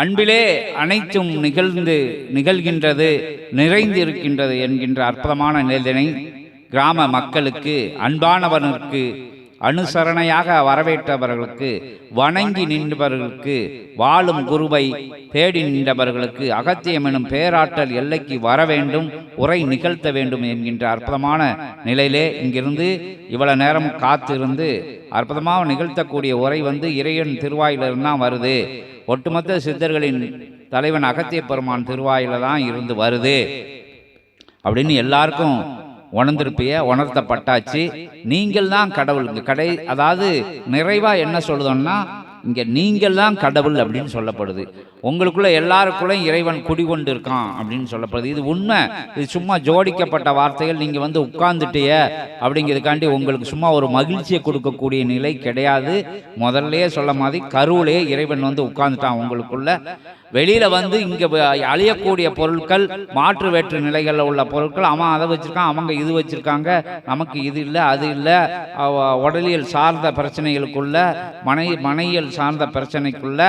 அன்பிலே அனைத்தும் நிகழ்கின்றது, நிறைந்திருக்கின்றது என்கின்ற அற்புதமான நிலையினை கிராம மக்களுக்கு, அன்பானவனுக்கு, அனுசரணையாக வரவேற்றவர்களுக்கு, வணங்கி நின்றவர்களுக்கு, வாழும் குருவை தேடி நின்றவர்களுக்கு அகத்தியம் எனும் பேராற்றல் எல்லைக்கு வர வேண்டும், உரை நிகழ்த்த வேண்டும் என்கின்ற அற்புதமான நிலையிலே இங்கிருந்து இவ்வளவு நேரம் காத்திருந்து அற்புதமாக நிகழ்த்தக்கூடிய உரை இறைவன் திருவாயிலிருந்து தான் வருது. ஒட்டுமொத்த சித்தர்களின் தலைவன் அகத்திய பெருமான் திருவாயில தான் இருந்து வருது அப்படின்னு எல்லாருக்கும் உணர்த்தப்பட்டாச்சு. நீங்கள் தான் கடவுள். அதாவது நிறைவா என்ன சொல்லுதோம்னா, இங்க நீங்கள் தான் கடவுள் அப்படின்னு சொல்லப்படுது. உங்களுக்குள்ள எல்லாருக்குள்ள இறைவன் குடிகொண்டு இருக்கான் அப்படின்னு சொல்லப்படுது. இது உண்மை. இது சும்மா ஜோடிக்கப்பட்ட வார்த்தைகள். நீங்க உட்கார்ந்துட்டிய அப்படிங்கிறதுக்காண்டி உங்களுக்கு சும்மா ஒரு மகிழ்ச்சியை கொடுக்கக்கூடிய நிலை கிடையாது. முதல்ல சொல்ல மாதிரி கருவிலே இறைவன் உட்கார்ந்துட்டான் உங்களுக்குள்ள. வெளியில இங்க அழியக்கூடிய பொருட்கள், மாற்று வேற்று நிலைகளில் உள்ள பொருட்கள், அவன் அதை வச்சிருக்கான், அவங்க இது வச்சிருக்காங்க, நமக்கு இது இல்லை அது இல்லை, உடலியல் சார்ந்த பிரச்சனைகளுக்குள்ள, மனையியல் சார்ந்த பிரச்சனைக்குள்ள,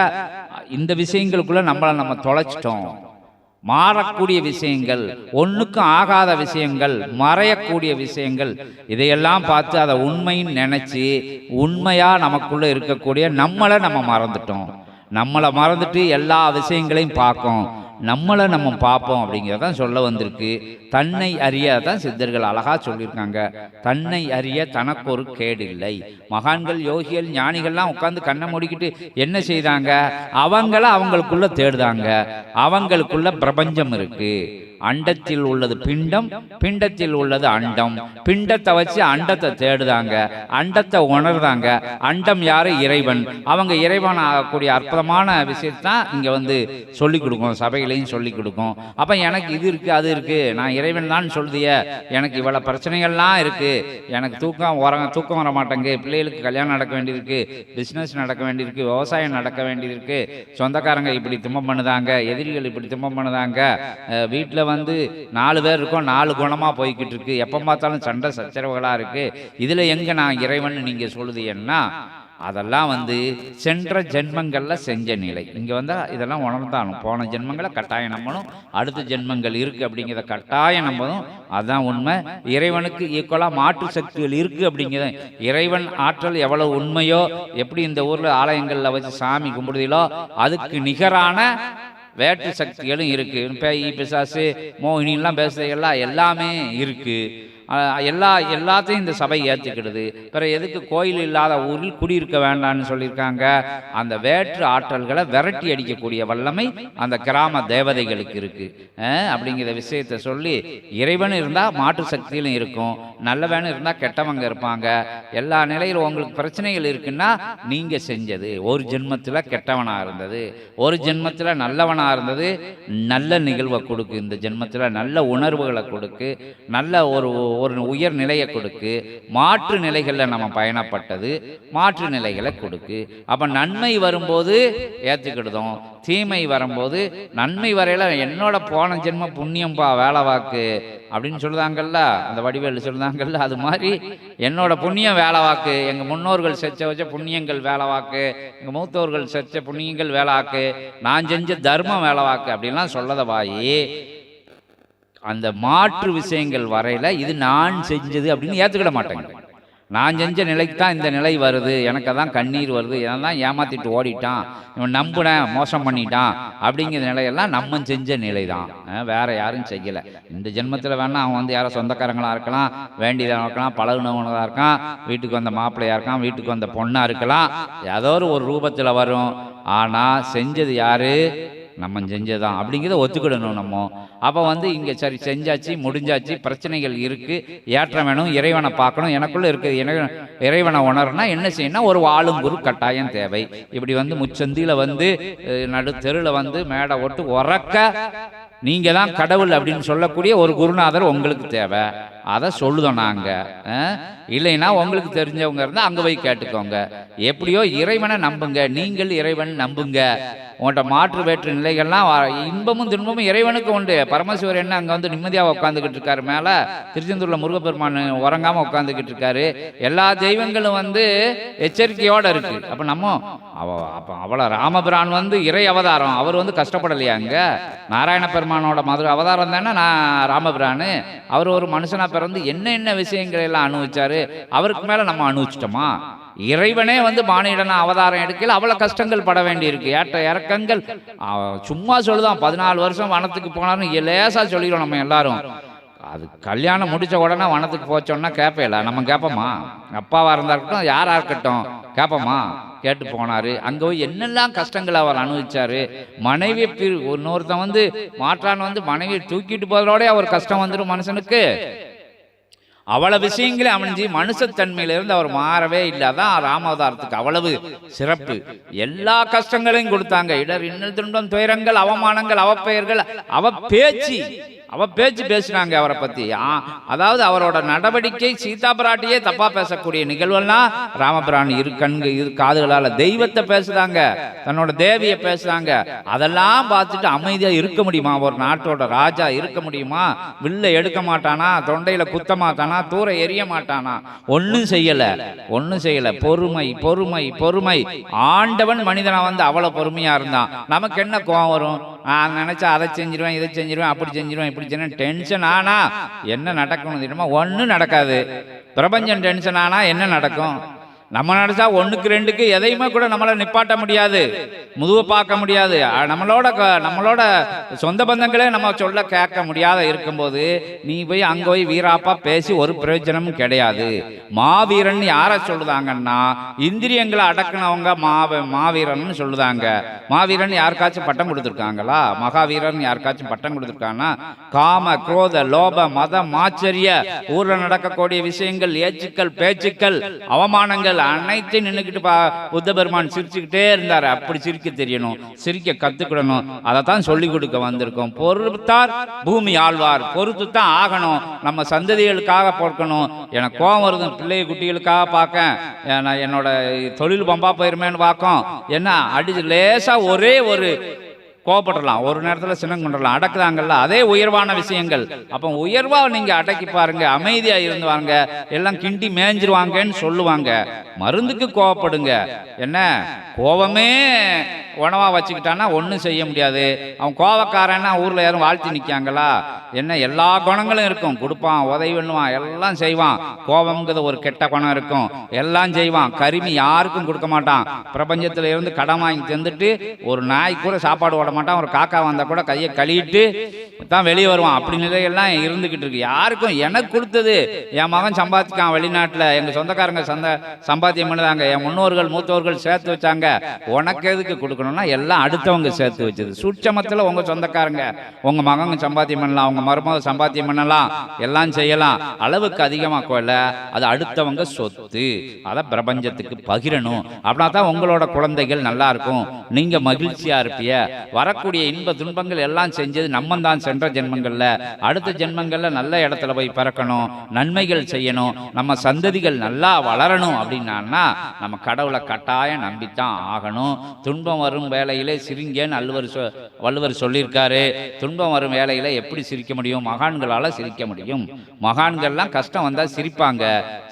இந்த விஷயங்களுக்குள்ள நம்ம தொலைச்சிட்டோம். மாறக்கூடிய விஷயங்கள், ஒன்றுக்கும் ஆகாத விஷயங்கள், மறையக்கூடிய விஷயங்கள், இதையெல்லாம் பார்த்து அதை உண்மைன்னு நினைச்சு உண்மையா நமக்குள்ள இருக்கக்கூடிய நம்மளை நம்ம மறந்துட்டோம். நம்மளை மறந்துட்டு எல்லா விஷயங்களையும் பார்ப்போம், நம்மளை நம்ம பார்ப்போம் அப்படிங்கிறதான் சொல்ல வந்திருக்கு. தன்னை அறிய தான் சித்தர்கள் அழகா சொல்லியிருக்காங்க. தன்னை அறிய தனக்கு ஒரு கேடில்லை. மகான்கள், யோகிகள், ஞானிகள்லாம் உட்காந்து கண்ணை மூடிக்கிட்டு என்ன செய்தாங்க? அவங்களுக்குள்ள தேடுதாங்க. அவங்களுக்குள்ள பிரபஞ்சம் இருக்கு. அண்டத்தில் உள்ளது பிண்டம், பிண்டத்தில் உள்ளது அண்டம். பிண்டத்தை வச்சு அண்டத்தை தேடுதாங்க, அண்டத்தை உணர்ந்தாங்க. அண்டம் யாரு? இறைவன். அவங்க இறைவன் ஆகக்கூடிய அற்புதமான விஷயத்தான் இங்க சொல்லிக் கொடுக்கும், சபைகளையும் சொல்லிக் கொடுக்கும். அப்ப எனக்கு இது இருக்கு அது இருக்கு, நான் இறைவன் தான் சொல்லுதிய, எனக்கு இவ்வளவு பிரச்சனைகள்லாம் இருக்கு, எனக்கு தூக்கம் வர மாட்டேங்க, பிள்ளைகளுக்கு கல்யாணம் நடக்க வேண்டியிருக்கு, பிசினஸ் நடக்க வேண்டியிருக்கு, விவசாயம் நடக்க வேண்டியிருக்கு, சொந்தக்காரங்க இப்படி துன்பம் பண்ணுதாங்க, எதிரிகள் இப்படி துன்பம் பண்ணுதாங்க, வீட்டில் 4 பேர் இருக்கோம், 4 குணமா போய்கிட்டு இருக்கு, எப்ப பார்த்தாலும் சண்டை சச்சரவுகளா இருக்கு, இதுல எங்க நான் இறைவன் நீங்க சொல்லுதீங்கன்னா, அதெல்லாம் சென்ற ஜென்மங்கள்ல செஞ்ச நிலை. இங்க இதெல்லாம் உணர்ந்தாலும் போன ஜென்மங்களை கட்டாயம் நம்பணும், அடுத்த ஜென்மங்கள் இருக்கு அப்படிங்கிறத கட்டாயம் நம்பணும். அதுதான் உண்மை. இறைவனுக்கு ஈக்குவலா மாற்று சக்திகள் இருக்கு அப்படிங்கிறத, இறைவன் ஆற்றல் எவ்வளவு உண்மையோ, எப்படி இந்த ஊர்ல ஆலயங்கள்ல வச்சு சாமி கும்பிடுதீங்களோ அதுக்கு நிகரான வேற்று சக்திகளும் இருக்கு. பேய், பிசாசு, மோகினிலாம் பேசுறதெல்லாம் எல்லாமே இருக்கு. எல்லாத்தையும் இந்த சபை ஏற்றுக்கிடுது. பிற எதுக்கு கோயில் இல்லாத ஊரில் குடியிருக்க வேண்டாம்னு சொல்லியிருக்காங்க. அந்த வேற்று ஆற்றல்களை விரட்டி அடிக்கக்கூடிய வல்லமை அந்த கிராம தேவதைகளுக்கு இருக்கு அப்படிங்கிற விஷயத்தை சொல்லி, இறைவன் இருந்தால் மாற்று சக்தியிலும் இருக்கும், நல்லவன் இருந்தால் கெட்டவங்க இருப்பாங்க. எல்லா நிலையிலும் உங்களுக்கு பிரச்சனைகள் இருக்குன்னா நீங்க செஞ்சது ஒரு ஜென்மத்தில் கெட்டவனா இருந்தது, ஒரு ஜென்மத்தில் நல்லவனா இருந்தது, நல்ல நிகழ்வை கொடுக்கு, இந்த ஜென்மத்தில் நல்ல உணர்வுகளை கொடுக்கு, நல்ல ஒரு உயர் நிலையை கொடுக்கு, மாற்று நிலைகளில் நம்ம பயணப்பட்டது மாற்று நிலைகளை கொடுக்கு. அப்ப நன்மை வரும்போது ஏற்றுக்கிடுதோம், தீமை வரும்போது நன்மை வரையில என்னோட போன ஜென்ம புண்ணியம்பா வேலை வாக்கு அப்படின்னு சொல்லுதாங்கல்ல, அந்த வடிவேல் சொல்லுதாங்கல்ல, அது மாதிரி என்னோட புண்ணியம் வேலை வாக்கு, எங்க முன்னோர்கள் செச்ச வச்ச புண்ணியங்கள் வேலை வாக்கு, எங்க மூத்தோர்கள் செச்ச புண்ணியங்கள் வேலை வாக்கு, நான் செஞ்ச தர்மம் வேலை வாக்கு அப்படின்லாம் சொல்லத வாயி, அந்த மாற்று விஷயங்கள் வரையில இது நான் செஞ்சது அப்படின்னு ஏற்றுக்கிட மாட்டேங்க. நான் செஞ்ச நிலைக்கு தான் இந்த நிலை வருது, எனக்கு அதான் கண்ணீர் வருது, இதெல்லாம் ஏமாத்திட்டு ஓடிட்டான், இவன் நம்புனேன் மோசம் பண்ணிட்டான் அப்படிங்கிற நிலையெல்லாம் நம்ம செஞ்ச நிலை தான், வேற யாரும் செய்யலை. இந்த ஜென்மத்தில் வேணா அவன் யாரோ சொந்தக்காரங்களாக இருக்கலாம், வேண்டியதாக இருக்கலாம், பழகுனவங்களாக இருக்கான், வீட்டுக்கு வந்த மாப்பிள்ளையாக இருக்கான், வீட்டுக்கு வந்த பொண்ணாக இருக்கலாம், ஏதோ ஒரு ரூபத்தில் வரும். ஆனால் செஞ்சது யாரு? நம்ம செஞ்சதான் அப்படிங்கிறத ஒத்துக்கிடணும் நம்ம. அப்போ இங்கே சரி செஞ்சாச்சு, முடிஞ்சாச்சு, பிரச்சனைகள் இருக்குது, ஏற்றம் வேணும், இறைவனை பார்க்கணும், எனக்குள்ளே இருக்குது இறைவனை உணர்னா என்ன செய்யணும்? ஒரு வாழும் குரு கட்டாயம் தேவை. இப்படி முச்சந்தியில் நடு தெருவில் மேடை ஒட்டு உறக்க நீங்கள் தான் கடவுள் அப்படின்னு சொல்லக்கூடிய ஒரு குருநாதர் உங்களுக்கு தேவை. அதை சொல்லுதோம் நாங்கள். இல்லைன்னா உங்களுக்கு தெரிஞ்சவங்க இருந்தால் அங்கே போய் கேட்டுக்கோங்க. எப்படியோ இறைவனை நம்புங்க, நீங்கள் இறைவன் நம்புங்க. உங்கள்கிட்ட மாற்று வேற்று நிலைகள்லாம் இன்பமும் துன்பமும் இறைவனுக்கு உண்டு. பரமசிவர் என்ன அங்கே வந்து நிம்மதியாக உட்காந்துக்கிட்டு இருக்காரு, மேலே திருச்செந்தூரில் முருகப்பெருமான் உறங்காமல் உட்காந்துக்கிட்டு இருக்காரு. எல்லா தெய்வங்களும் வந்து எச்சரிக்கையோடு இருக்கு. அப்போ நம்ம அவ்வளோ ராமபிரான் வந்து இறை அவதாரம், அவர் வந்து கஷ்டப்படலையா? அங்கே நாராயண பெருமானோட மதுரை அவதாரம் தானே நான் ராமபிரான். அவர் ஒரு மனுஷனா பிறந்து என்ன விஷயங்களை எல்லாம் அனுபவிச்சாரு. அவருக்கு மேலே நம்ம அனுபவிச்சிட்டோமா? இறைவனே வந்து மானிடனா அவதாரம் எடுக்கல, அவ்வளோ கஷ்டங்கள் பட வேண்டி இருக்கு. ஏற்ற இறக்கங்கள் சும்மா சொல்லுதான். 14 வருஷம் வனத்துக்கு போனாருன்னு லேசாக சொல்லிடுவோம் நம்ம எல்லாரும். அது கல்யாணம் முடித்த உடனே வனத்துக்கு போச்சோன்னா கேட்பேல, நம்ம கேட்போமா? அப்பாவாக இருந்தா இருக்கட்டும், யாராக இருக்கட்டும், கேட்போமா? கேட்டு போனார். அங்கே போய் என்னெல்லாம் கஷ்டங்கள் அவர் அனுபவிச்சார். மனைவி இன்னொருத்தன் வந்து மாற்றான் வந்து மனைவியை தூக்கிட்டு போகிறதோட அவர் கஷ்டம் வந்துடும் மனுஷனுக்கு. அவ்வளவு விஷயங்களே அமைஞ்சு மனுஷத்தன்மையிலிருந்து அவர் மாறவே இல்லை. அதான் ராமாவதாரத்துக்கு அவ்வளவு சிறப்பு. எல்லா கஷ்டங்களையும் கொடுத்தாங்க. இடர் இன்னல் துன்பம் துயரங்கள் அவமானங்கள் அவப்பெயர்கள் அவ பேச்சு பேசினாங்க அவரை பத்தி. அதாவது அவரோட நடவடிக்கை சீதா பிராட்டியே தப்பா பேசக்கூடிய நிகழ்வெல்லாம் ராமபிரான் இரு காதுகளால தெய்வத்தை பேசுறாங்க, தன்னோட தேவியை பேசுறாங்க. அதெல்லாம் பார்த்துட்டு அமைதியா இருக்க முடியுமா? ஒரு நாட்டோட ராஜா இருக்க முடியுமா? வில்ல எடுக்க மாட்டானா, தொண்டையில குத்த மாட்டானா, தூர எரிய மாட்டானா? ஒன்னும் செய்யல. பொறுமை பொறுமை பொறுமை. ஆண்டவன் மனிதனா வந்து அவ்வளவு பொறுமையா இருந்தான். நமக்கு என்ன கோவம் வரும்? நான் நினைச்சா அதை செஞ்சிருவேன், இதை செஞ்சிருவேன், அப்படி செஞ்சிருவேன், இப்படி செஞ்சேன். டென்ஷன் ஆனா என்ன நடக்கணும் தெரியுமா? ஒன்றும் நடக்காது. பிரபஞ்சம் டென்ஷன் ஆனா என்ன நடக்கும்? நம்ம நினைச்சா 1க்கு 2க்கு எதையுமே கூட நம்மளால நிப்பாட்ட முடியாது, முதுவை பார்க்க முடியாது. நம்மளோட சொந்த பந்தங்களே நம்ம சொல்ல கேட்க முடியாத இருக்கும்போது நீ போய் அங்க போய் வீராப்பா பேசி ஒரு பிரயோஜனமும் கிடையாது. மாவீரன் யாரை சொல்லுதாங்கன்னா, இந்திரியங்களை அடக்குனவங்க மாவீரன் சொல்லுதாங்க. மாவீரன் யாருக்காச்சும் பட்டம் கொடுத்துருக்காங்களா? மகாவீரன் யாருக்காச்சும் பட்டம் கொடுத்துருக்காங்கன்னா, காம குரோத லோப மத மாச்சரிய ஊர்ல நடக்கக்கூடிய விஷயங்கள், ஏச்சுக்கள், பேச்சுக்கள், அவமானங்கள் அனைத்தையும் நின்றுக்கிட்டு புத்த பெருமான் சிரிச்சுக்கிட்டே இருந்தாரு. அப்படி சிரிக்க தெரியணும், சிரிக்க கத்துக்கிடணும். அதைத்தான் சொல்லி கொடுக்க வந்திருக்கோம். பொறுத்தார் பூமி ஆழ்வார். பொறுத்து தான் ஆகணும். நம்ம சந்ததிகளுக்காக பொறுக்கணும். எனக்கு கோபம் வருது, பிள்ளை குட்டிகளுக்காக பார்க்க, என்னோட தொழில் பம்பா போயிருமேன்னு பார்க்கும். என்ன அடிச்சு லேசா ஒரே ஒரு கோபப்படலாம், ஒரு நேரத்தில் சின்னம் கொண்டுடலாம், அடக்குதாங்கல்ல. அதே உயர்வான விஷயங்கள். அப்போ உயர்வாக நீங்கள் அடக்கி பாருங்க, அமைதியாக இருந்து வாங்க, எல்லாம் கிண்டி மேய்ஞ்சிருவாங்கன்னு சொல்லுவாங்க. மருந்துக்கு கோவப்படுங்க. என்ன கோபமே உணவா வச்சுக்கிட்டான்னா ஒன்றும் செய்ய முடியாது. அவன் கோவக்காரன்னா ஊரில் யாரும் வாழ்த்தி நிற்காங்களா? என்ன எல்லா குணங்களும் இருக்கும். கொடுப்பான், உதவி பண்ணுவான், எல்லாம் செய்வான். கோபம்ங்கிறது ஒரு கெட்ட குணம் இருக்கும், எல்லாம் செய்வான். கருமி யாருக்கும் கொடுக்க மாட்டான். பிரபஞ்சத்தில் இருந்து கடன் வாங்கி தந்துட்டு ஒரு நாய் கூட சாப்பாடு ஓட மாட்டான். ஒரு காக்கா வந்தால் கூட கையை கழுவிட்டு தான் வெளியே வருவான். அப்படி நிலையெல்லாம் இருந்துக்கிட்டு இருக்கு. யாருக்கும் எனக்கு கொடுத்தது என் மகன் சம்பாதிக்கான் வெளிநாட்டில், எங்கள் சொந்தக்காரங்க சம்பாத்தியம் பண்ணுதாங்க, என் முன்னோர்கள் மூத்தோர்கள் சேர்த்து வச்சாங்க, உனக்கு எதுக்கு கொடுக்கணும்னா எல்லாம் அடுத்தவங்க சேர்த்து வச்சது. சூட்சமத்தில் உங்கள் சொந்தக்காரங்க உங்கள் மகங்க சம்பாத்தியம் பண்ணலாம், உங்கள் மருமக சம்பாத்தியம் பண்ணலாம், எல்லாம் செய்யலாம். அளவுக்கு அதிகமாக கொள்ள அது அடுத்தவங்க சொத்து. அதை பிரபஞ்சத்துக்கு பகிரணும். அப்படின்னா தான் உங்களோட குழந்தைகள் நல்லா இருக்கும், நீங்கள் மகிழ்ச்சியாக இருப்பிய. வரக்கூடிய இன்ப துன்பங்கள் எல்லாம் செஞ்சது நம்ம தான் சென்ற ஜென்மங்கள்ல. அடுத்த ஜென்மங்கள்ல நல்ல இடத்துல போய் பிறக்கணும், நன்மைகள் செய்யணும், நம்ம சந்ததிகள் நல்லா வளரணும். அப்படின்னா நம்ம கடவுளை கட்டாயம் நம்பித்தான் ஆகணும். துன்பம் வரும் வேளையிலே சிரிங்கன்னு வள்ளுவர் சொல்லியிருக்காரு. துன்பம் வரும் வேளையில எப்படி சிரிக்க முடியும்? மகான்களால சிரிக்க முடியும். மகான்கள்லாம் கஷ்டம் வந்தா சிரிப்பாங்க.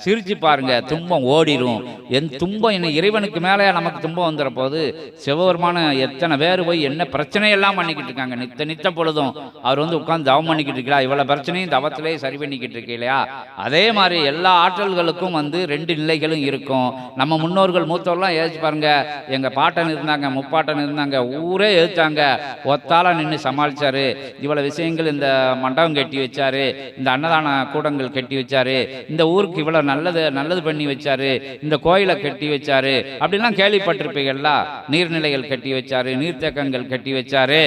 சிரிச்சு பாருங்க, துன்பம் ஓடிடும். என் துன்பம் என்ன இறைவனுக்கு மேலே நமக்கு துன்பம் வந்துற போது சிவபெருமான எத்தனை பேர் போய் என்ன பிரச்சனையெல்லாம் பண்ணிக்கிட்டு இருக்காங்க. நித்த பொழுதும் அவர் வந்து உட்கார்ந்து தவம் பண்ணிக்கிட்டு இருக்கலாம். இவ்வளவு பிரச்சனையும் தவத்திலே சரி பண்ணிக்கிட்டு இருக்கு இல்லையா? அதே மாதிரி எல்லா ஆற்றல்களுக்கும் வந்து 2 நிலைகளும் இருக்கும். நம்ம முன்னோர்கள் மூத்தோர்லாம் ஏச்சு பாருங்க, எங்க பாட்டன் இருந்தாங்க, முப்பாட்டன் இருந்தாங்க, ஊரே எழுத்தாங்க, ஒத்தால நின்று சமாளிச்சாரு. இவ்வளவு விஷயங்கள் இந்த மண்டபம் கட்டி வச்சாரு, இந்த அன்னதான கூடங்கள் கட்டி வச்சாரு, இந்த ஊருக்கு இவ்வளவு நல்லது பண்ணி வச்சாரு, இந்த கோயிலை கட்டி வச்சாரு அப்படின்லாம் கேள்விப்பட்டிருப்பீங்கள்ல. நீர்நிலைகள் கட்டி வச்சாரு, நீர்த்தேக்கங்கள் கட்டி வச்சாரு,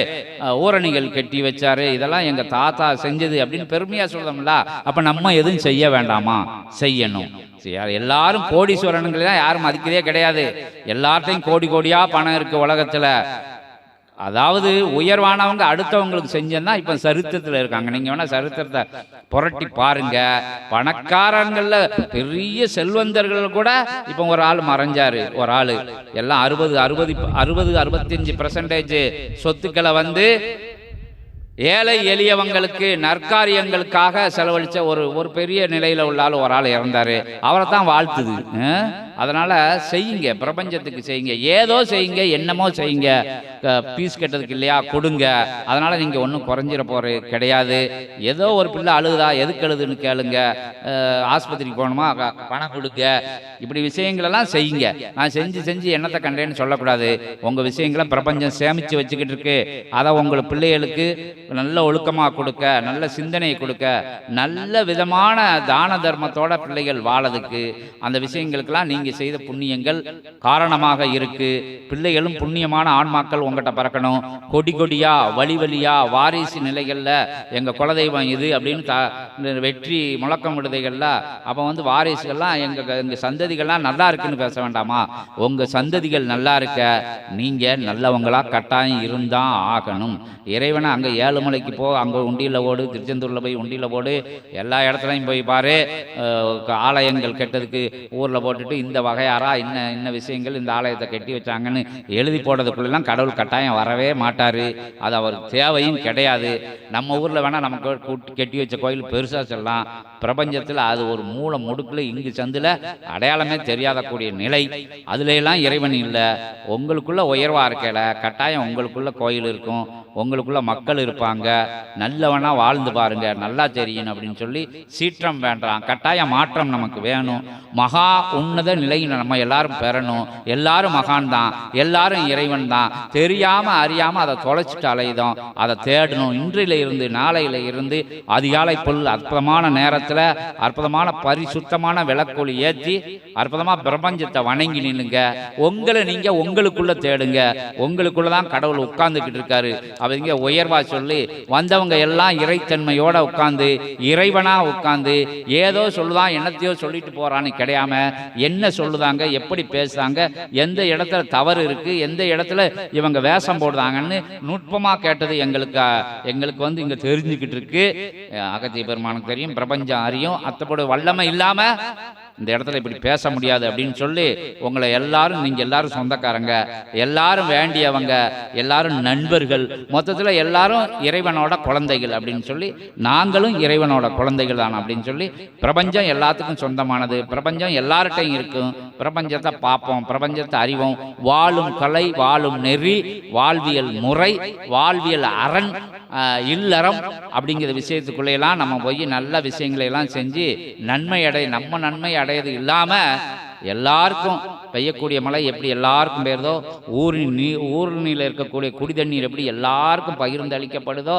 ஊரணிகள் கட்டி வச்சாரு, இதெல்லாம் எங்க தாத்தா செஞ்சது அப்படின்னு பெருமையா சொல்றோம்ல. அப்ப நம்ம எதுவும் செய்ய வேண்டாமா? செய்யணும். எல்லாரும் கோடீஸ்வரனுங்களா யாரும் மதிக்கிறதே கிடையாது. எல்லார்ட்டையும் கோடி கோடியா பணம் இருக்கு உலகத்துல. அதாவது உயர்வானவங்க அடுத்தவங்களுக்கு செஞ்சேன்னா இப்போ சரித்திரத்தில் இருக்காங்க. நீங்கள் வேணால் சரித்திரத்தை புரட்டி பாருங்க. பணக்காரங்களில் பெரிய செல்வந்தர்கள் கூட இப்போ ஒரு ஆள் மறைஞ்சாரு. ஒரு ஆள் எல்லாம் 65% சொத்துக்களை வந்து ஏழை எளியவங்களுக்கு நற்காரியங்களுக்காக செலவழித்த ஒரு பெரிய நிலையில் உள்ள ஆள் ஒரு ஆள் இறந்தார். அவரை தான் வாழ்த்துது. அதனால் செய்யுங்க, பிரபஞ்சத்துக்கு செய்யுங்க, ஏதோ செய்யுங்க, என்னமோ செய்யுங்க. பீஸ் கட்டுறதுக்கு இல்லையா கொடுங்க. அதனால் நீங்கள் ஒன்றும் குறைஞ்சிட போகிறது கிடையாது. ஏதோ ஒரு பிள்ளை அழுகுதா, எதுக்கு அழுதுன்னு கேளுங்க. ஆஸ்பத்திரிக்கு போகணுமா, பணம் கொடுங்க. இப்படி விஷயங்களெல்லாம் செய்யுங்க. நான் செஞ்சு என்னத்தை கண்டேன்னு சொல்லக்கூடாது. உங்கள் விஷயங்களை பிரபஞ்சம் சேமித்து வச்சுக்கிட்டு இருக்கு. அதை உங்கள் பிள்ளைகளுக்கு நல்ல ஒழுக்கமாக கொடுக்க, நல்ல சிந்தனையை கொடுக்க, நல்ல விதமான தான தர்மத்தோட பிள்ளைகள் வாழதுக்கு அந்த விஷயங்களுக்கெல்லாம் நீங்கள் செய்த புண்ணியங்கள் காரணமாக இருக்கு. பிள்ளைகளும் புண்ணியமான ஆன்மாக்கள் உங்கள்கிட்ட பறக்கணும். கொடி கொடியா வழி வழியா வாரிசு நிலைகளில் எங்கள் குலதெய்வம் இது அப்படின்னு வெற்றி முழக்கம் விடுதைகள்ல அப்போ வந்து வாரிசுகள்லாம் எங்கள் சந்ததிகள்லாம் நல்லா இருக்குன்னு பேச வேண்டாமா? உங்கள் சந்ததிகள் நல்லா இருக்க நீங்கள் நல்லவங்களா கட்டாயம் இருந்தால் ஆகணும். இறைவனை அங்கே ஏழுமலைக்கு போ, அங்கே உண்டியில் ஓடு, திருச்செந்தூரில் போய் உண்டியில் போடு, எல்லா இடத்துலையும் போய் பாரு. ஆலயங்கள் கெட்டதுக்கு ஊரில் போட்டுட்டு இந்த வகையாரா இன்ன விஷயங்கள் இந்த ஆலயத்தை கட்டி வச்சாங்கன்னு எழுதி போடுறதுக்குள்ளெல்லாம் கடவுள் கட்டாயம் வரவே மாட்டார். அது அவருக்கு தேவையும் கிடையாது. நம்ம ஊரில் வேணால் நமக்கு கட்டி வச்ச கோயில் பெருசாக சொல்லலாம். பிரபஞ்சத்தில் அது ஒரு மூல முடுக்கில் இங்கு சந்தில் அடையாளமே தெரியாதக்கூடிய நிலை. அதுலெல்லாம் இறைவன் இல்லை. உங்களுக்குள்ள உயர்வாக இருக்கல கட்டாயம் உங்களுக்குள்ள கோயில் இருக்கும், உங்களுக்குள்ள மக்கள் இருப்பாங்க. நல்லவனா வாழ்ந்து பாருங்க, நல்லா தெரியும் அப்படின்னு சொல்லி சீற்றம் வேண்டாம். கட்டாய மாற்றம் நமக்கு வேணும். மகா உன்னத நிலையை நம்ம எல்லாரும் பெறணும். எல்லாரும் மகான் தான், எல்லாரும் இறைவன் தான். தெரியாம அறியாம அதை தொலைச்சிட்டு அலையுதோம். அதை தேடணும். இன்றில இருந்து நாளையில இருந்து அதிகாலை பொருள் அற்புதமான நேரத்தில் அற்புதமான பரிசுத்தமான விளக்கொலி ஏற்றி அற்புதமா பிரபஞ்சத்தை வணங்கி நில்லுங்க. உங்களை நீங்க உங்களுக்குள்ள தேடுங்க. உங்களுக்குள்ளதான் கடவுள் உட்கார்ந்துக்கிட்டு இருக்காரு. அவங்க உயர்வா சொல்லி வந்தவங்க எல்லாம் இறைத்தன்மையோட உட்கார்ந்து இறைவனா உட்கார்ந்து ஏதோ சொல்லுதான் என்னத்தையோ சொல்லிட்டு போறான்னு கிடையாம என்ன சொல்லுதாங்க, எப்படி பேசுறாங்க, எந்த இடத்துல தவறு இருக்கு, எந்த இடத்துல இவங்க வேஷம் போடுறாங்கன்னு நுட்பமா கேட்டது எங்களுக்கு வந்து இங்க தெரிஞ்சுக்கிட்டு இருக்கு. அகத்திய பெருமானுக்கு தெரியும், பிரபஞ்சம் அறியும். அத்தப்போட வல்லமை இல்லாம இந்த இடத்துல இப்படி பேச முடியாது அப்படின்னு சொல்லி உங்களை எல்லாரும், நீங்க எல்லாரும் சொந்தக்காரங்க, எல்லாரும் வேண்டியவங்க, எல்லாரும் நண்பர்கள், மொத்தத்தில் எல்லாரும் இறைவனோட குழந்தைகள் அப்படின்னு சொல்லி நாங்களும் இறைவனோட குழந்தைகள் தான் அப்படின்னு சொல்லி பிரபஞ்சம் எல்லாத்துக்கும் சொந்தமானது. பிரபஞ்சம் எல்லார்ட்டையும் இருக்கும். பிரபஞ்சத்தை பார்ப்போம், பிரபஞ்சத்தை அறிவோம். வாழும் கலை, வாழும் நெறி, வாழ்வியல் முறை, வாழ்வியல் அரண், இல்லறம் அப்படிங்கிற விஷயத்துக்குள்ளேலாம் நம்ம போய் நல்ல விஷயங்களை எல்லாம் செஞ்சு நன்மை நம்ம நன்மை அடையது இல்லாம எல்லாருக்கும் பெய்யக்கூடிய மழை எப்படி எல்லாருக்கும் பெயர்தோ, ஊரில் இருக்கக்கூடிய குடி தண்ணீர் எப்படி எல்லாருக்கும் பகிர்ந்து அளிக்கப்படுதோ,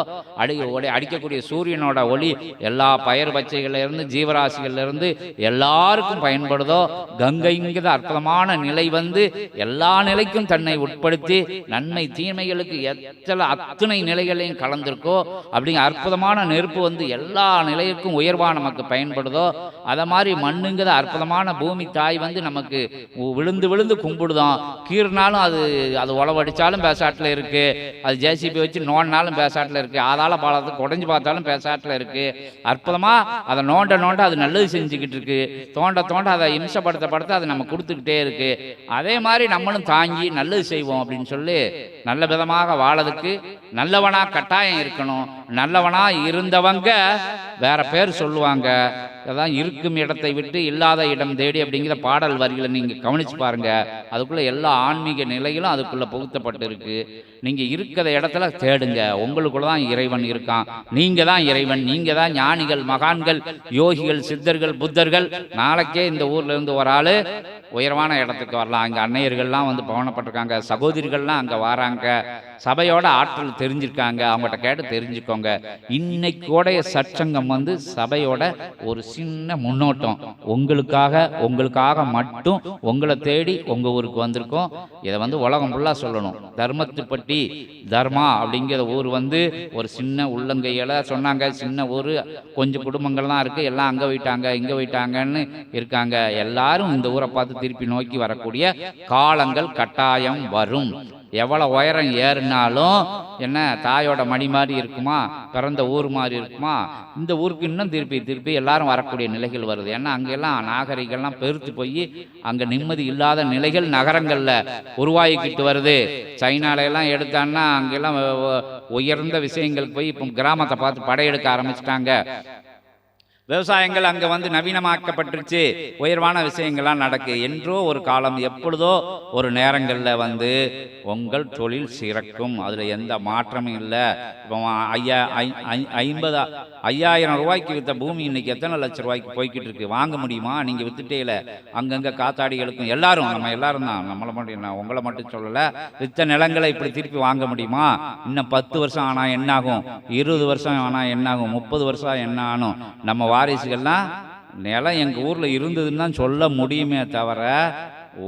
அடிக்கக்கூடிய சூரியனோட ஒளி எல்லா பயிர் பச்சைகளிலிருந்து ஜீவராசிகளிலிருந்து எல்லாருக்கும் பயன்படுதோ, கங்கைங்கிற அற்புதமான நிலை வந்து எல்லா நிலைக்கும் தன்னை உட்படுத்தி நன்மை தீமைகளுக்கு அத்தனை நிலைகளையும் கலந்திருக்கோ, அப்படிங்கிற அற்புதமான நெருப்பு வந்து எல்லா நிலைக்கும் உயர்வா நமக்கு பயன்படுதோ, அதை மாதிரி மண்ணுங்கிற அற்புதமான பூமி தாய் வந்து நமக்கு விழுந்து விழுந்து கும்பிடுதோம். கீறினாலும் அது உழவடிச்சாலும் பேசாட்டில் இருக்கு, அது ஜேசிபி வச்சு நோண்டினாலும் பேசாட்டில் இருக்கு, ஆதாள பாலத்துக்கு உடஞ்சி பார்த்தாலும் பேசாட்டில் இருக்கு. அற்புதமா அதை நோண்ட அது நல்லது செஞ்சுக்கிட்டு இருக்கு. தோண்ட அதை இம்சப்படுத்த அதை நம்ம கொடுத்துக்கிட்டே இருக்கு. அதே மாதிரி நம்மளும் தாங்கி நல்லது செய்வோம் அப்படின்னு சொல்லி நல்ல விதமாக வாழறதுக்கு நல்லவனா கட்டாயம் இருக்கணும். நல்லவனா இருந்தவங்க வேற பேர் சொல்லுவாங்க. அதான் இருக்கும் இடத்தை விட்டு இல்லாத இடம் தேடி அப்படிங்கிற பாடல் வரிகளை நீங்க கவனிச்சு பாருங்க. அதுக்குள்ள எல்லா ஆன்மீக நிலைகளும் அதுக்குள்ள புகுத்தப்பட்டு இருக்கு. நீங்க இருக்கிற இடத்துல தேடுங்க. உங்களுக்குள்ளதான் இறைவன் இருக்கான். நீங்க தான் இறைவன். நீங்க தான் ஞானிகள், மகான்கள், யோகிகள், சித்தர்கள், புத்தர்கள். நாளைக்கே இந்த ஊர்ல இருந்து ஒரு ஆளு உயர்வான இடத்துக்கு வரலாம். அங்கே அன்னையர்கள்லாம் வந்து பவனப்பட்டிருக்காங்க, சகோதரிகள்லாம் அங்கே வராங்க, சபையோட ஆற்றல் தெரிஞ்சிருக்காங்க. அவங்ககிட்ட கேட்டு தெரிஞ்சுக்கோங்க. இன்னைக்கோடைய சற்சங்கம் வந்து சபையோட ஒரு சின்ன முன்னோட்டம். உங்களுக்காக மட்டும் உங்களை தேடி உங்க ஊருக்கு வந்திருக்கோம். இதை வந்து உலகம் ஃபுல்லாக சொல்லணும். தர்மத்துப்பட்டி தர்மா அப்படிங்கிற ஊர் வந்து ஒரு சின்ன உள்ளங்கையில சொன்னாங்க. சின்ன ஊர், கொஞ்சம் குடும்பங்கள் தான் இருக்கு. எல்லாம் அங்கே போயிட்டாங்க இங்கே போயிட்டாங்கன்னு இருக்காங்க. எல்லாரும் இந்த ஊரை பார்த்து திருப்பி நோக்கி வரக்கூடிய காலங்கள் கட்டாயம் வரும். எவ்வளோ உயரம் ஏறினாலும் என்ன தாயோட மணி மாதிரி இருக்குமா, பிறந்த ஊர் மாதிரி இருக்குமா, இந்த ஊருக்கு இன்னும் திருப்பி எல்லாரும் வரக்கூடிய நிலைகள் வருது. ஏன்னா அங்கெல்லாம் நாகரிகம்லாம் பெருத்து போய் அங்கே நிம்மதி இல்லாத நிலைகள் நகரங்களில் உருவாகிக்கிட்டு வருது. சைனாலெல்லாம் எடுத்தான்னா அங்கெல்லாம் உயர்ந்த விஷயங்கள் போய் இப்போ கிராமத்தை பார்த்து படையெடுக்க ஆரம்பிச்சிட்டாங்க. விவசாயங்கள் அங்கே வந்து நவீனமாக்கப்பட்டுருச்சு, உயர்வான விஷயங்கள்லாம் நடக்கு. என்றோ ஒரு காலம் எப்பொழுதோ ஒரு நேரங்களில் வந்து உங்கள் தொழில் சிறக்கும், அதில் எந்த மாற்றமும் இல்லை. இப்போ 5000 ரூபாய்க்கு விற்ற பூமி இன்னைக்கு எத்தனை லட்சம் ரூபாய்க்கு போய்கிட்டு இருக்கு. வாங்க முடியுமா? நீங்கள் வித்துட்டே இல்லை. அங்கங்கே காத்தாடிகளுக்கும் எல்லாரும், நம்ம எல்லாரும் தான், நம்மளை மட்டும், நான் உங்களை மட்டும் சொல்லலை, விற்ற நிலங்களை இப்படி திருப்பி வாங்க முடியுமா? இன்னும் 10 வருஷம் ஆனால் என்னாகும், 20 வருஷம் ஆனால் என்னாகும், 30 வருஷம் என்ன ஆகும்? நம்ம வாரிசுகள்லாம் நிலம் எங்கள் ஊரில் இருந்ததுன்னு தான் சொல்ல முடியுமே தவிர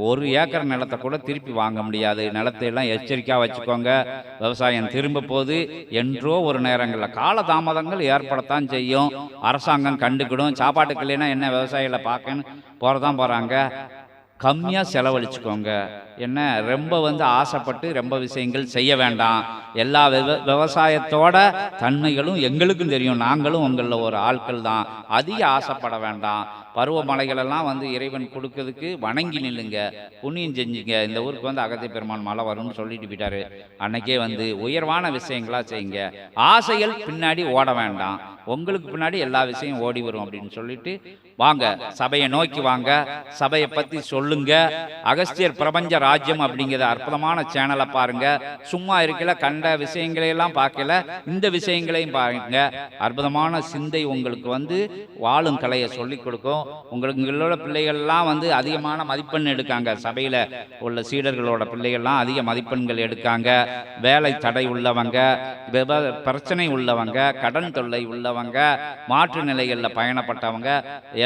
1 ஏக்கர் நிலத்தை கூட திருப்பி வாங்க முடியாது. நிலத்தையெல்லாம் எச்சரிக்கையாக வச்சுக்கோங்க. விவசாயம் திரும்ப போது என்றோ ஒரு நேரங்களில் கால தாமதங்கள் ஏற்படத்தான் செய்யும். அரசாங்கம் கண்டுக்கிடும். சாப்பாட்டுக்கு இல்லைன்னா என்ன விவசாயிகளை பார்க்கன்னு போகிறதான் போகிறாங்க. கம்மியாக செலவழிச்சுக்கோங்க. என்ன ரொம்ப வந்து ஆசைப்பட்டு ரொம்ப விஷயங்கள் செய்ய வேண்டாம். எல்லா விவசாயத்தோட தன்மைகளும் எங்களுக்கும் தெரியும். நாங்களும் உங்களில் ஒரு ஆட்கள் தான். அதிக ஆசைப்பட வேண்டாம். பருவமழைகளெல்லாம் வந்து இறைவன் கொடுக்கறதுக்கு வணங்கி நில்லுங்க, புண்ணியம் செஞ்சுங்க. இந்த ஊருக்கு வந்து அகத்திய பெருமான் மழை வரும்னு சொல்லிட்டு போயிட்டாரு. அன்னைக்கே வந்து உயர்வான விஷயங்களா செய்யுங்க. ஆசைகள் பின்னாடி ஓட வேண்டாம். உங்களுக்கு பின்னாடி எல்லா விஷயம் ஓடி வரும் அப்படின்னு சொல்லிட்டு வாங்க, சபையை நோக்கி வாங்க, சபையை பற்றி சொல்லுங்க. அகஸ்தியர் பிரபஞ்ச ராஜ்யம் அப்படிங்கிற அற்புதமான சேனலை பாருங்க. சும்மா இருக்கல கண்ட விஷயங்களையெல்லாம் பார்க்கல, இந்த விஷயங்களையும் பாருங்க. அற்புதமான சிந்தை உங்களுக்கு வந்து வாழும் கலையை சொல்லிக் கொடுக்கும். உங்களோட பிள்ளைகள்லாம் வந்து அதிகமான மதிப்பெண் எடுக்காங்க. சபையில் உள்ள சீடர்களோட பிள்ளைகள்லாம் அதிக மதிப்பெண்கள் எடுக்காங்க. வேலை தடை உள்ளவங்க, பிரச்சனை உள்ளவங்க, கடன் தொல்லை உள்ளவங்க, மாற்று நிலைகளில் பயணப்பட்டவங்க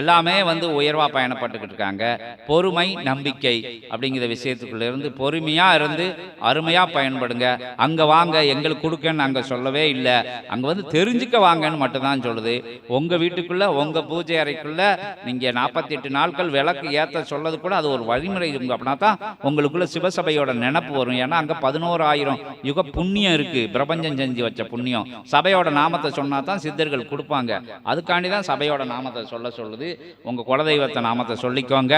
எல்லாமே வந்து உயர்வா பயணப்பட்டுக்கிட்டு இருக்காங்க. பொறுமை நம்பிக்கை அப்படிங்கிற விஷயத்துக்குள்ள இருந்து பொறுமையா இருந்து அருமையா பயன்படுங்க. அங்க வாங்க எங்களுக்கு கொடுக்கன்னு அங்க சொல்லவே இல்லை. அங்க வந்து தெரிஞ்சுக்க வாங்கன்னு மட்டும்தான் சொல்லுது. உங்க வீட்டுக்குள்ள உங்க பூஜை அறைக்குள்ள நீங்க 48 நாட்கள் விளக்கு ஏத்த சொல்லது கூட அது ஒரு வழிமுறை இருக்கும். அப்படின்னா தான் உங்களுக்குள்ள சிவசபையோட நினப்பு வரும். ஏன்னா அங்க 11,000 யுக புண்ணியம் இருக்கு. பிரபஞ்சம் செஞ்சு வச்ச புண்ணியம். சபையோட நாமத்தை சொன்னா தான் சித்தர்கள் கொடுப்பாங்க. அதுக்காண்டி தான் சபையோட நாமத்தை சொல்லுது. உங்க குலதெய்வத்தை நாமத்தை சொல்லிக்கோங்க.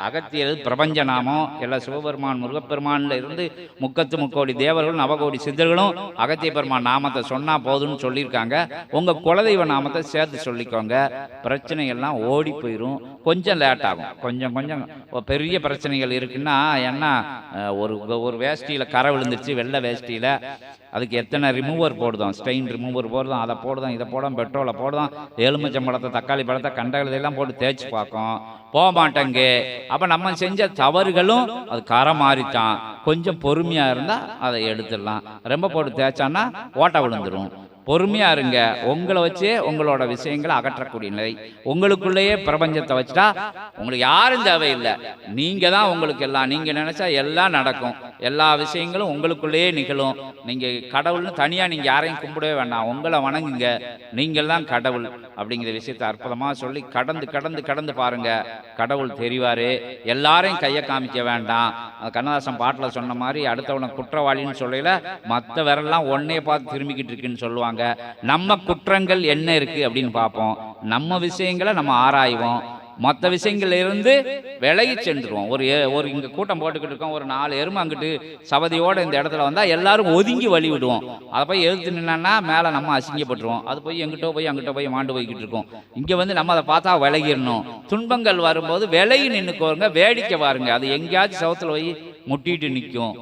அகத்தியர் பிரபஞ்ச நாமம். எல்லா சிவபெருமான் முருகப்பெருமான்ல இருந்து 33 தேவர்களும் 9 சித்தர்களும் அகத்திய பெருமான் நாமத்தை சொன்னா போதும்னு சொல்லியிருக்காங்க. உங்க குலதெய்வ நாமத்தை சேர்த்து சொல்லிக்கோங்க. பிரச்சனை எல்லாம் ஓடி போயிடும். கொஞ்சம் லேட் ஆகும். கொஞ்சம் பெரிய பிரச்சனைகள் இருக்குன்னா, ஏன்னா ஒரு வேஷ்டியில் கரை விழுந்துருச்சு, வெள்ளை வேஷ்டியில், அதுக்கு எத்தனை ரிமூவர் போடுதோம், ஸ்டெயின் ரிமூவர் போடுதோம், அதை போடுதோம், இதை போடுதோம், பெட்ரோலை போடுதோம், எலுமிச்சம்பழத்தை தக்காளி பழத்தை கண்டகளெல்லாம் போட்டு தேய்ச்சி பார்க்கும், போக மாட்டேங்க. அப்போ நம்ம செஞ்ச தவறுகளும் அது கரை மாறித்தான். கொஞ்சம் பொறுமையாக இருந்தால் அதை எடுத்துடலாம். ரொம்ப போட்டு தேய்ச்சான்னா ஓட்டை விழுந்துடும். பொறுமையாக இருங்க. உங்களை வச்சே உங்களோட விஷயங்களை அகற்றக்கூடிய நிலை. உங்களுக்குள்ளேயே பிரபஞ்சத்தை வச்சுட்டா உங்களுக்கு யாரும் தேவையில்லை. நீங்கள் தான் உங்களுக்கு எல்லாம். நீங்கள் நினச்சா எல்லாம் நடக்கும். எல்லா விஷயங்களும் உங்களுக்குள்ளேயே நிகழும். நீங்கள் கடவுள்னு தனியாக நீங்கள் யாரையும் கும்பிடவே வேண்டாம். உங்களை வணங்குங்க. நீங்கள் தான் கடவுள் அப்படிங்கிற விஷயத்தை அற்புதமாக சொல்லி கடந்து பாருங்க. கடவுள் தெரிவார். எல்லாரையும் கையை காமிக்க வேண்டாம். கண்ணதாசன் பாட்டில் சொன்ன மாதிரி அடுத்தவனை குற்றவாளின்னு சொல்லல, மற்ற விரல்லாம் ஒன்னே பார்த்து திரும்பிக்கிட்டு இருக்குன்னு சொல்லுவாங்க. நம்ம குற்றங்கள் என்ன இருக்கு அப்படின்னு பார்ப்போம். நம்ம விஷயங்களை நம்ம ஆராய்வோம். மற்ற விஷயங்கள்ல இருந்து விலகி சென்றுருவோம். ஒரு இங்கே கூட்டம் போட்டுக்கிட்டு இருக்கோம், ஒரு 4 எருமை அங்கிட்டு சவதியோடு இந்த இடத்துல வந்தால் எல்லாரும் ஒதுங்கி வழி விடுவோம். அதை போய் எதிர்த்து நின்னா மேலே நம்ம அசிங்கப்பட்டுருவோம். அது போய் எங்கிட்ட போய் மாண்டு போய்கிட்டு இருக்கோம். இங்கே வந்து நம்ம அதை பார்த்தா விலகிடணும். துன்பங்கள் வரும்போது விலகி நின்றுக்கோங்க, வேடிக்கை பாருங்க. அது எங்கேயாச்சும் சவுத்தில் போய் முட்டிட்டு நிற்கும்.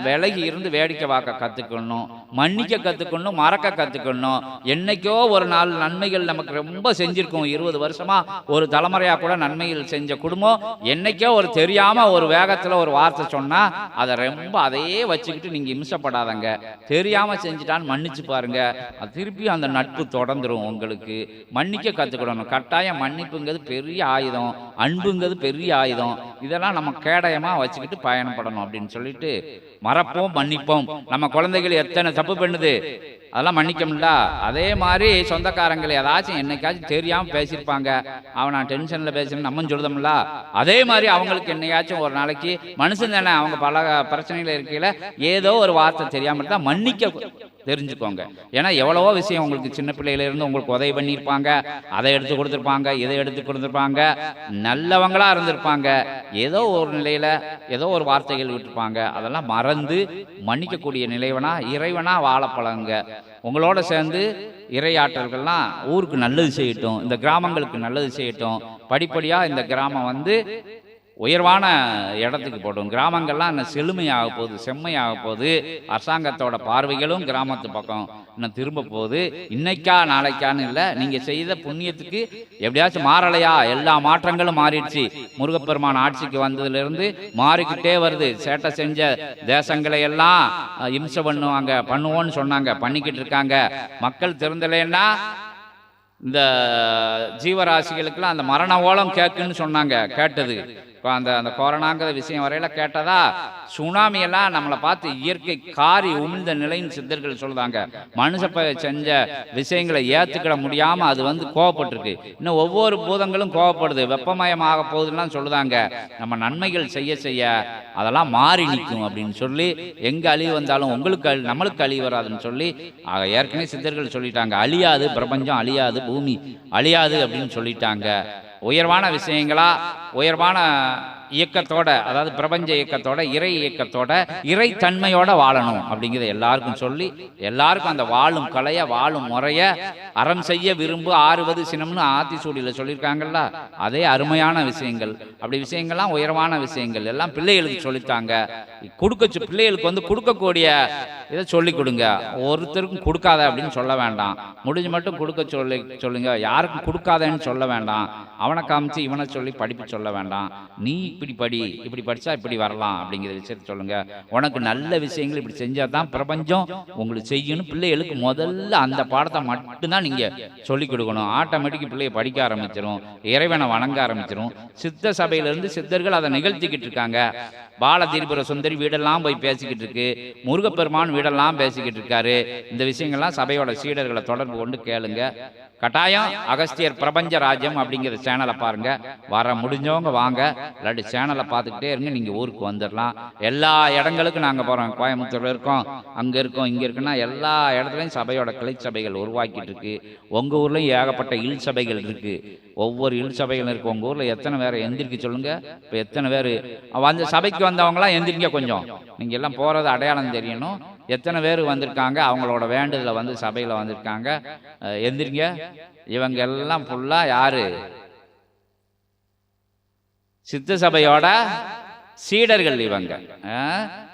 விலகி இருந்து வேடிக்கை பார்க்க கற்றுக்கணும், மன்னிக்க கற்றுக்கணும், மறக்க கற்றுக்கணும். என்னைக்கோ ஒரு நாள் நன்மைகள் நமக்கு ரொம்ப செஞ்சுருக்கோம். 20 வருஷமா ஒரு தலைமுறையாக கூட நன்மைகள் செஞ்ச குடும்பம் என்னைக்கோ ஒரு தெரியாமல் ஒரு வேகத்தில் ஒரு வார்த்தை சொன்னால் அதை ரொம்ப அதையே வச்சுக்கிட்டு நீங்கள் இம்சப்படாதங்க. தெரியாமல் செஞ்சுட்டான்னு மன்னிச்சு பாருங்க. அது திருப்பி அந்த நட்பு தொடர்ந்துடும். உங்களுக்கு மன்னிக்க கற்றுக்கணும். கட்டாயம் மன்னிப்புங்கிறது பெரிய ஆயுதம், அன்புங்கிறது பெரிய ஆயுதம். இதெல்லாம் நம்ம கேடயமாக வச்சுக்கிட்டு பயணப்படணும் அப்படின்னு சொல்லிட்டு மறப்போம், மன்னிப்போம். நம்ம குழந்தைகள் எத்தனை தப்பு பண்ணுது, அதெல்லாம் மன்னிக்கமுல்ல. அதே மாதிரி சொந்தக்காரங்களை ஏதாச்சும் என்னைக்காச்சும் தெரியாமல் பேசியிருப்பாங்க, அவன் நான் டென்ஷனில் பேசுகிறேன்னு நம்ம சொல்லுதோம்ல. அதே மாதிரி அவங்களுக்கு என்னைக்காச்சும் ஒரு நாளைக்கு மனுஷன் தானே, அவங்க பல பிரச்சனைகள் இருக்கையில் ஏதோ ஒரு வார்த்தை தெரியாமல் இருந்தால் மன்னிக்க தெரிஞ்சுக்கோங்க. ஏன்னா எவ்வளவோ விஷயம் உங்களுக்கு சின்ன பிள்ளையிலேருந்து உங்களுக்கு உதவி பண்ணியிருப்பாங்க, அதை எடுத்து கொடுத்துருப்பாங்க, இதை எடுத்து கொடுத்துருப்பாங்க, நல்லவங்களாக இருந்திருப்பாங்க, ஏதோ ஒரு நிலையில் ஏதோ ஒரு வார்த்தைகள் விட்டுருப்பாங்க. அதெல்லாம் மறந்து மன்னிக்கக்கூடிய நிலைவனா இறைவனா வாழ பழகுங்க. உங்களோட சேர்ந்து இறையாற்றல்கள்லாம் ஊருக்கு நல்லது செய்யட்டும், இந்த கிராமங்களுக்கு நல்லது செய்யட்டும். படிப்படியாக இந்த கிராமம் வந்து உயர்வான இடத்துக்கு போடும். கிராமங்கள்லாம் இன்னும் செழுமையாக போகுது, செம்மையாக போகுது. அரசாங்கத்தோட பார்வைகளும் கிராமத்து பக்கம் இன்னும் திரும்ப போகுது. இன்னைக்கா நாளைக்கான்னு இல்லை, நீங்கள் செய்த புண்ணியத்துக்கு எப்படியாச்சும் மாறலையா? எல்லா மாற்றங்களும் மாறிடுச்சு. முருகப்பெருமான் ஆட்சிக்கு வந்ததுலேருந்து மாறிக்கிட்டே வருது. சேட்டை செஞ்ச தேசங்களை எல்லாம் இம்சை பண்ணுவோன்னு சொன்னாங்க, பண்ணிக்கிட்டு இருக்காங்க. மக்கள் திருந்தலைன்னா இந்த ஜீவராசிகளுக்கெல்லாம் அந்த மரண ஓலம் கேட்குன்னு சொன்னாங்க, கேட்டது. இப்போ அந்த கொரோனாங்கிற விஷயம் வரையில கேட்டதா, சுனாமி எல்லாம் நம்மளை பார்த்து இயற்கை காரி உமிழ்ந்த நிலைன்னு சித்தர்கள் சொல்லுதாங்க. மனுஷ செஞ்ச விஷயங்களை ஏற்றுக்கிட முடியாமல் அது வந்து கோவப்பட்டிருக்கு. இன்னும் ஒவ்வொரு பூதங்களும் கோவப்படுது, வெப்பமயமாக போகுதுலாம் சொல்லுதாங்க. நம்ம நன்மைகள் செய்ய செய்ய அதெல்லாம் மாறி நிற்கும் அப்படின்னு சொல்லி, எங்கே அழிவு வந்தாலும் உங்களுக்கு நம்மளுக்கு அழிவு வராதுன்னு சொல்லி ஏற்கனவே சித்தர்கள் சொல்லிட்டாங்க. அழியாது பிரபஞ்சம், அழியாது பூமி, அழியாது அப்படின்னு சொல்லிட்டாங்க. உயர்வான விஷயங்களா, உயர்வான இயக்கத்தோட, அதாவது பிரபஞ்ச இயக்கத்தோட, இறை இயக்கத்தோட, இறைத்தன்மையோட வாழணும் அப்படிங்கிறத எல்லாருக்கும் சொல்லி, எல்லாருக்கும் அந்த வாழும் கலைய, வாழும் முறைய, அறம் செய்ய விரும்பு ஆறுவது சினம்னு ஆத்திசூடியில் சொல்லியிருக்காங்கல்ல, அதே அருமையான விஷயங்கள். அப்படி விஷயங்கள்லாம் உயர்வான விஷயங்கள் எல்லாம் பிள்ளைகளுக்கு சொல்லித்தாங்க. பிள்ளைகளுக்கு வந்து கொடுக்கக்கூடிய இதை சொல்லி கொடுங்க. ஒருத்தருக்கும் கொடுக்காத அப்படின்னு சொல்ல வேண்டாம், முடிஞ்சு மட்டும் கொடுக்க சொல்லுங்க. யாருக்கும் கொடுக்காதன்னு சொல்ல வேண்டாம். அவனை காமிச்சு இவனை சொல்லி படிப்பு சொல்ல வேண்டாம். நீ இப்படி படி, இப்படி படித்தா இப்படி வரலாம் அப்படிங்கிற விஷயத்தை சொல்லுங்க. உனக்கு நல்ல விஷயங்கள் இப்படி செஞ்சால் தான் பிரபஞ்சம் உங்களுக்கு செய்யணும். பிள்ளைகளுக்கு முதல்ல அந்த பாடத்தை மட்டும்தான் நீங்கள் சொல்லிக் கொடுக்கணும். ஆட்டோமேட்டிக் பிள்ளையை படிக்க ஆரம்பிச்சிடும், இறைவனை வணங்க ஆரம்பிச்சிடும். சித்த சபையிலிருந்து சித்தர்கள் அதை நிகழ்த்திக்கிட்டு இருக்காங்க. பால திரிபுர சுந்தரி வீடெல்லாம் போய் பேசிக்கிட்டு இருக்கு, முருகப்பெருமான் வீடெல்லாம் பேசிக்கிட்டு இருக்காரு. இந்த விஷயங்கள்லாம் சபையோட சீடர்களை தொடர்பு கொண்டு கேளுங்க. கட்டாயம் அகஸ்தியர் பிரபஞ்ச ராஜ்யம் அப்படிங்கிற சேனலை பாருங்க. வர முடிஞ்சவங்க வாங்க, இல்லாட்டி சேனலை பார்த்துக்கிட்டே இருங்க. நீங்கள் ஊருக்கு வந்துடலாம். எல்லா இடங்களுக்கும் நாங்கள் போகிறோம். கோயம்புத்தூர்ல இருக்கோம், அங்கே இருக்கோம், இங்கே இருக்குன்னா எல்லா இடத்துலையும் சபையோட கிளை சபைகள் உருவாக்கிட்டு இருக்கு. உங்கள் ஊர்லையும் ஏகப்பட்ட இல் சபைகள் இருக்கு. ஒவ்வொரு இல் சபைகள் இருக்கு. உங்கள் ஊரில் எத்தனை பேர் எந்திரிக்க சொல்லுங்க. இப்போ எத்தனை பேர் அந்த சபைக்கு வந்தவங்களாம் எந்திரிக்க, கொஞ்சம் நீங்கள் எல்லாம் போகிறது அடையாளம் தெரியணும். எத்தனை பேர் வந்திருக்காங்க, அவங்களோட வேண்டுதலை வந்து சபையில் வந்திருக்காங்க, எந்திரிங்க. இவங்க எல்லாம் ஃபுல்லாக யாரு? சித்த சபையோட சீடர்கள் இவங்க.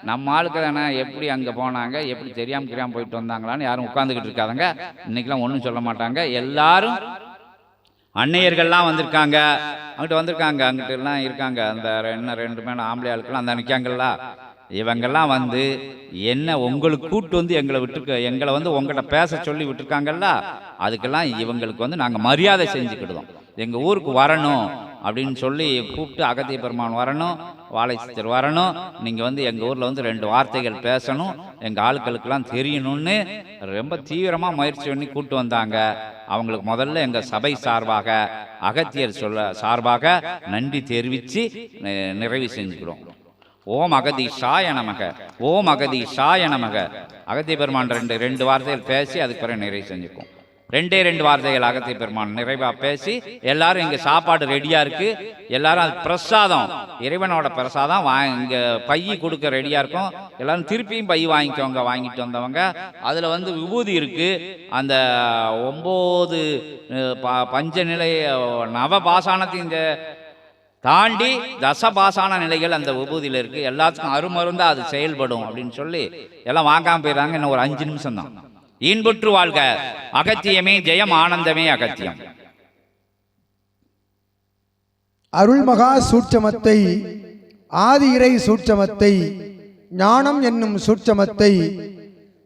நம்ம ஆளுக்கு தானே. எப்படி அங்கே போனாங்க, எப்படி தெரியாமல் போயிட்டு வந்தாங்களான்னு யாரும் உட்காந்துக்கிட்டு இருக்காதங்க. இன்னைக்கெல்லாம் ஒன்றும் சொல்ல மாட்டாங்க. எல்லாரும் அன்னையர்கள்லாம் வந்திருக்காங்க, அங்கிட்ட வந்திருக்காங்க, அங்கிட்ட எல்லாம் இருக்காங்க. அந்த என்ன 2 மேலே ஆம்பளை ஆளுக்கெல்லாம் அந்த நிற்காங்கல்ல, இவங்கெல்லாம் வந்து என்ன உங்களுக்கு கூப்பிட்டு வந்து எங்களை வந்து உங்கள்கிட்ட பேச சொல்லி விட்டுருக்காங்கல்ல, அதுக்கெல்லாம் இவங்களுக்கு வந்து நாங்கள் மரியாதை செஞ்சுக்கிடுதோம். எங்கள் ஊருக்கு வரணும் அப்படின்னு சொல்லி கூப்பிட்டு, அகத்திய பெருமான் வரணும், வாழை சித்தர் வரணும், நீங்கள் வந்து எங்கள் ஊரில் வந்து 2 வார்த்தைகள் பேசணும், எங்கள் ஆட்களுக்கெல்லாம் தெரியணும்னு ரொம்ப தீவிரமாக முயற்சி பண்ணி கூப்பிட்டு வந்தாங்க. அவங்களுக்கு முதல்ல எங்கள் சபை சார்பாக, அகத்தியர் சார்பாக நன்றி தெரிவித்து நிறைவு செஞ்சுக்கிறோம். ஓம் அகதீஷாய நமக, ஓம் அகதீஷாய நமக. அகத்திய பெருமான் 2 வார்த்தைகள் பேசி அதுக்கு பிறகு நிறைவு செஞ்சுக்கும். 2 வார்த்தைகள் அகத்திய பெருமான் நிறைவாக பேசி, எல்லாரும் இங்கே சாப்பாடு ரெடியாக இருக்குது. எல்லாரும் அது பிரசாதம், இறைவனோட பிரசாதம் இங்கே பைய கொடுக்க ரெடியாக இருக்கும். எல்லாரும் திருப்பியும் பை வாங்கிக்கோங்க. வாங்கிட்டு வந்தவங்க அதில் வந்து விபூதி இருக்குது. அந்த 9 பஞ்சநிலை நவபாசானத்தின் தாண்டி தசபாசான நிலைகள் அந்த விபூதியில் இருக்குது. எல்லாத்துக்கும் அருமருந்தா அது செயல்படும் அப்படின்னு சொல்லி எல்லாம் வாங்காமல் போயிடறாங்க. இன்னும் ஒரு 5 நிமிஷம் தான். இன்புற்று வாழ்க அகத்தியமே ஜெயம், ஆனந்தமே அகத்தியம். அருள்மகா சூட்சமத்தை, ஆதி இறை சூட்சமத்தை, ஞானம் என்னும் சூட்சமத்தை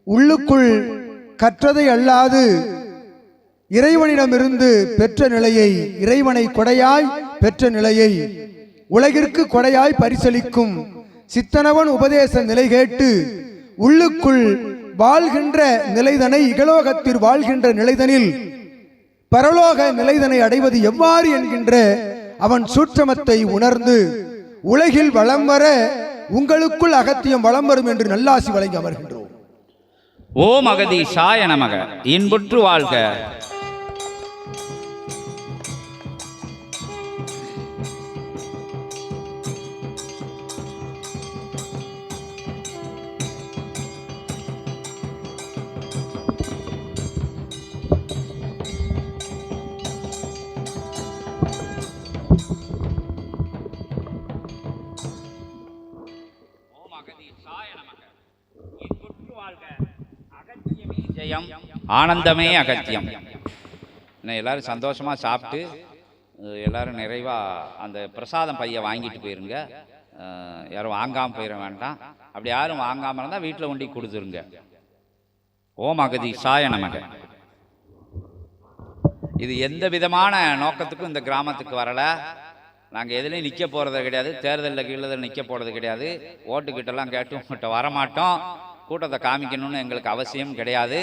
உள்ளுக்குள் கற்றதை அல்லாது இறைவனிடமிருந்து பெற்ற நிலையை, இறைவனை கொடையாய் பெற்ற நிலையை உலகிற்கு கொடையாய் பரிசளிக்கும் சித்தனவன் உபதேச நிலை கேட்டு உள்ளுக்குள் வாழ்கின்ற நிலைதனை, இகலோகத்தில் வாழ்கின்ற நிலைதனில் பரலோக நிலைதனை அடைவது எவ்வாறு என்கின்ற அவன் சூட்சமத்தை உணர்ந்து உலகில் வளம் வர உங்களுக்குள் அகத்தியம் வளம் வரும் என்று நல்லாசி வழங்கி அமர்கின்றோம். ஓம் அகதீஷாய நமக. இன்புற்று வாழ்க. ஆனந்தமே அகத்தியம். எல்லாரும் சந்தோஷமா சாப்பிட்டு எல்லாரும் நிறைவா அந்த பிரசாதம் பைய வாங்கிட்டு போயிருங்க. யாரும் வாங்காமல் போயிட வேண்டாம். அப்படி யாரும் வாங்காமல் இருந்தால் வீட்டில் ஒண்டி கொடுத்துருங்க. ஓம் அகதீஷாய நமக. இது எந்த விதமான நோக்கத்துக்கும் இந்த கிராமத்துக்கு வரல. நாங்கள் எதுலையும் நிற்க போகிறது கிடையாது. தேர்தலில் கீழே நிற்க போகிறது கிடையாது. ஓட்டுக்கிட்டெல்லாம் கேட்டு உங்கள்கிட்ட வரமாட்டோம். கூட்டத்தை காமிக்கணும்னு எங்களுக்கு அவசியம் கிடையாது.